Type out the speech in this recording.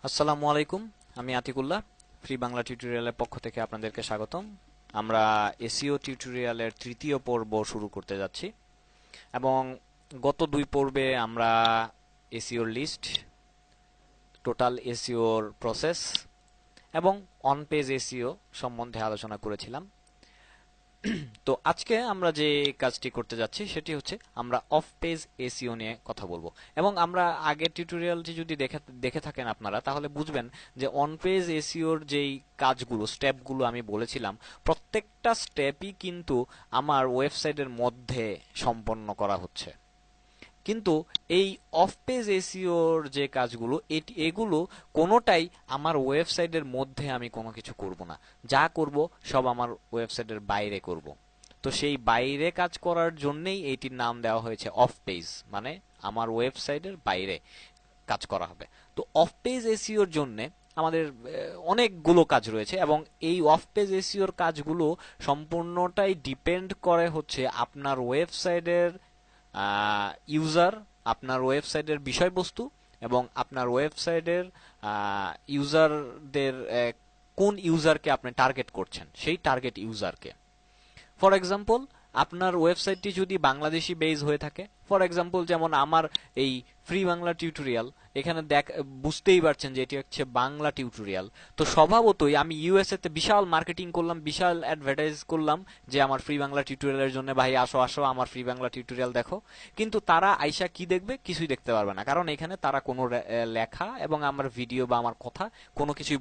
আসসালামু আলাইকুম। আমি আতিকুল্লাহ। ফ্রি বাংলা টিউটোরিয়ালের পক্ষ থেকে আপনাদেরকে স্বাগতম। আমরা এসইও টিউটোরিয়ালের তৃতীয় পর্ব শুরু করতে যাচ্ছি এবং গত দুই পর্বে আমরা এসইওর লিস্ট, টোটাল এসইওর প্রসেস এবং অন পেজ এসইও সম্বন্ধে আলোচনা করেছিলাম। তো আজকে আমরা যে কাজটি করতে যাচ্ছি সেটি হচ্ছে আমরা অফ পেজ এসইও নিয়ে কথা বলবো। এবং আমরা আগের টিউটোরিয়ালটি যদি দেখে দেখে থাকেন আপনারা, তাহলে বুঝবেন যে অন পেজ এসইওর যেই কাজগুলো, স্টেপগুলো আমি বলেছিলাম, প্রত্যেকটা স্টেপই কিন্তু আমার ওয়েবসাইটের মধ্যে সম্পন্ন করা হচ্ছে। কিন্তু এই অফ পেজ এসইওর যে কাজগুলো, এগুলো কোনোটাই আমার ওয়েবসাইটের মধ্যে আমি কোনো কিছু করব না। যা করব সব আমার ওয়েবসাইটের বাইরে করব। তো সেই বাইরে কাজ করার জন্যই এইটির নাম দেওয়া হয়েছে অফ পেজ, মানে আমার ওয়েবসাইটের বাইরে কাজ করা হবে। তো অফ পেজ এসইওর জন্য আমাদের অনেকগুলো কাজ রয়েছে এবং এই অফ পেজ এসইওর কাজগুলো সম্পূর্ণটাই ডিপেন্ড করে হচ্ছে আপনার ওয়েবসাইটের ইউজার, আপনার ওয়েবসাইটের বিষয়বস্তু এবং আপনার ওয়েবসাইটের ইউজারদের, কোন ইউজারকে আপনি টার্গেট করছেন, সেই টার্গেট ইউজারকে। ফর এক্সাম্পল, আপনার ওয়েবসাইটটি যদি বাংলাদেশি বেজ হয়ে থাকে, ফর এক্সাম্পল যেমন আমার এই ফ্রি বাংলা টিউটোরিয়াল, এখানে বুঝতেই পারছেন যে এটি হচ্ছে বাংলা টিউটোরিয়াল। তো স্বভাবতই আমি ইউএসএ তে বিশাল মার্কেটিং করলাম, বিশাল অ্যাডভার্টাইজ করলাম যে আমার ফ্রি বাংলা টিউটোরিয়ালের জন্য ভাই আসো আসো আমার ফ্রি বাংলা টিউটোরিয়াল দেখো। কিন্তু তারা আইসা কি দেখবে? কিছুই দেখতে পারবে না, কারণ এখানে তারা কোনো লেখা এবং আমার ভিডিও বা আমার কথা কোনো কিছুই